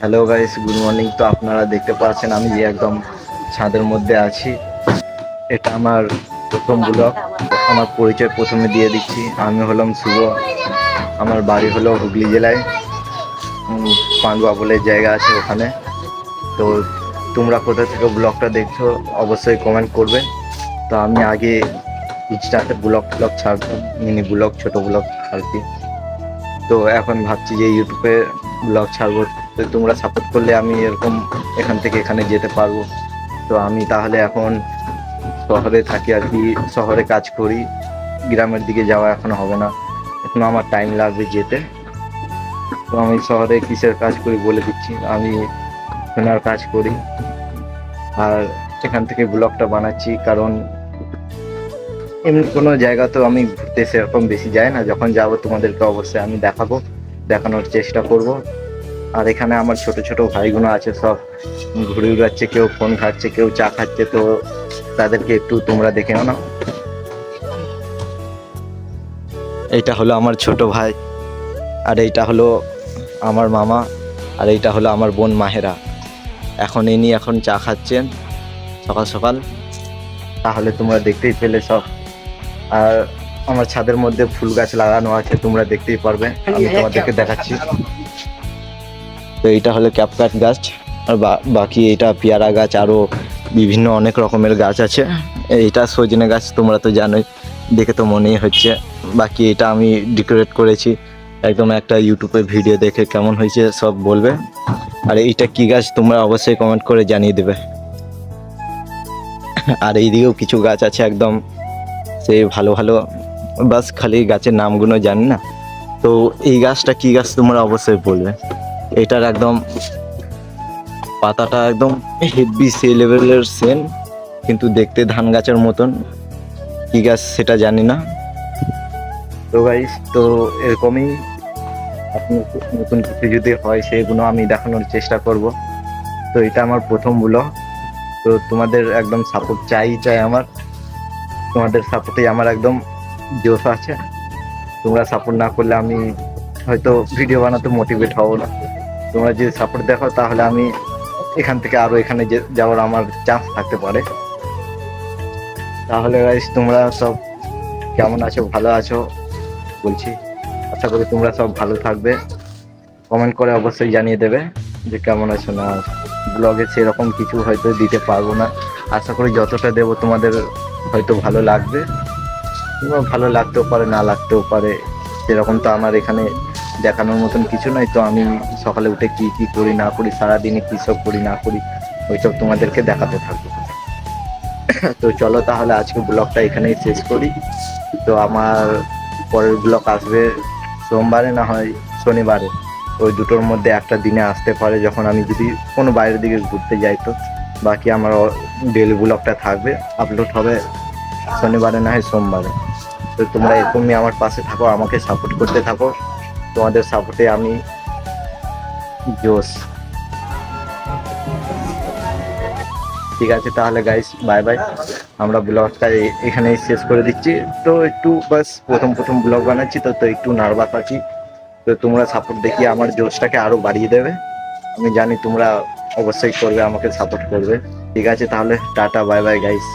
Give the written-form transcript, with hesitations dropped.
Hello guys, good morning. তো আপনারা দেখতে পাচ্ছেন আমি যে একদম ছাদের মধ্যে আছি। এটা আমার প্রথম ব্লগ। আমার পরিচয় প্রথমে দিয়ে দিচ্ছি, আমি হলাম শুভ। আমার বাড়ি হলো হুগলি জেলায়, পান্ডুয়া বলে জায়গা আছে ওখানে। তো তোমরা কোথা থেকে ব্লগটা দেখছো অবশ্যই কমেন্ট করবে। তো আমি আগে ইনস্টাতে ব্লগ ছাড়তাম, মিনি ব্লগ, ছোট ব্লগ আর কি। তো এখন ভাবছি যে ইউটিউবে ব্লগ ছাড়বো। তো তোমরা সাপোর্ট করলে আমি এরকম এখান থেকে এখানে যেতে পারবো। তো আমি তাহলে এখন শহরে থাকি আর কি, শহরে কাজ করি। গ্রামের দিকে যাওয়া এখন হবে না, এখন আমার টাইম লাগবে যেতে। তো আমি শহরে কিসের কাজ করি বলে দিচ্ছি, আমি সোনার কাজ করি। আর এখান থেকে ব্লগটা বানাচ্ছি কারণ এমনি কোনো জায়গা তো আমি ঘুরতে সেরকম বেশি যাই না। যখন যাব তোমাদেরকে অবশ্যই আমি দেখাবো, দেখানোর চেষ্টা করব। আর এখানে আমার ছোট ছোট ভাইগুলো আছে, সব ঘুরে বেড়াচ্ছে, কেউ ফোন খাচ্ছে, কেউ চা খাচ্ছে। তো তাদেরকে একটু তোমরা দেখে নাও। এইটা হলো আমার ছোট ভাই, আর এইটা হলো আমার মামা, আর এইটা হলো আমার বোন মাহেরা। এখন ইনি এখন চা খাচ্ছেন সকাল সকাল। তাহলে তোমরা দেখতেই পেলে সব। আর আমার ছাদের মধ্যে ফুল গাছ লাগানো আছে, তোমরা দেখতেই পারবে, আমি তোমাদেরকে দেখাচ্ছি। তো এইটা হলো ক্যাপকাট গাছ, আর বাকি এটা পেয়ারা গাছ, আরও বিভিন্ন অনেক রকমের গাছ আছে। এইটা সজনে গাছ, তোমরা তো জানোই, দেখে তো মনেই হচ্ছে। বাকি এটা আমি ডেকোরেট করেছি একদম, একটা ইউটিউবে ভিডিও দেখে কেমন হয়েছে সব বলবে। আর এইটা কি গাছ তোমরা অবশ্যই কমেন্ট করে জানিয়ে দেবে। আর এইদিকেও কিছু গাছ আছে একদম সেই ভালো ভালো, বাস খালি গাছের নামগুলো জানি না। তো এই গাছটা কি গাছ তোমরা অবশ্যই বলবে। এটার একদম পাতাটা একদম হেভি সে লেভেলের সেন, কিন্তু দেখতে ধান গাছের মতন। কি গাছ সেটা জানি না। তো গাইস, তো এরকমই নতুন কিছু যদি হয় সেগুলো আমি দেখানোর চেষ্টা করব। তো এটা আমার প্রথম ব্লগ। তো তোমাদের একদম সাপোর্ট চাই আমার। তোমাদের সাপোর্টেই আমার একদম জোশ আছে। তোমরা সাপোর্ট না করলে আমি হয়তো ভিডিও বানাতে মোটিভেট হব না। তোমরা যদি সাপোর্ট দেখো তাহলে আমি এখান থেকে আরো এখানে যাওয়ার আমার চান্স থাকতে পারে। তাহলে গাইস, তোমরা সব কেমন আছো, ভালো আছো বলছি। আশা করি তোমরা সব ভালো থাকবে। কমেন্ট করে অবশ্যই জানিয়ে দেবে যে কেমন আছো না আছো। ব্লগে সেরকম কিছু হয়তো দিতে পারবো না, আশা করি যতটা দেবো তোমাদের হয়তো ভালো লাগবে, কিংবা ভালো লাগতেও পারে, না লাগতেও পারে। সেরকম তো আমার এখানে দেখানোর মতন কিছু নয়। তো আমি সকালে উঠে কি কি করি না করি, সারাদিনে কী সব করি না করি, ওইসব তোমাদেরকে দেখাতে থাকবো। তো চলো তাহলে আজকে ব্লগটা এখানেই শেষ করি। তো আমার পরের ব্লগ আসবে সোমবারে, না হয় শনিবারে। ওই দুটোর মধ্যে একটা দিনে আসতে পারে, যখন আমি যদি কোনো বাইরের দিকে ঘুরতে যাই। তো বাকি আমার ডেলি ব্লগটা থাকবে, আপলোড হবে শনিবারে না হয় সোমবারে। তো তোমরা এরকমই আমার পাশে থাকো, আমাকে সাপোর্ট করতে থাকো। তোমাদের সাপোর্টে আমি জোশ। ঠিক আছে তাহলে গাইস, বাই বাই। আমরা ব্লগটা এখানেই শেষ করে দিচ্ছি। তো একটু বাস প্রথম প্রথম ব্লগ বানাচ্ছি, তো একটু নার্ভাস আছি। তো তোমরা সাপোর্ট দেখিয়ে আমার জোশটাকে আরো বাড়িয়ে দেবে। আমি জানি তোমরা অবশ্যই করবে, আমাকে সাপোর্ট করবে। ঠিক আছে তাহলে, টাটা, বাই বাই গাইস।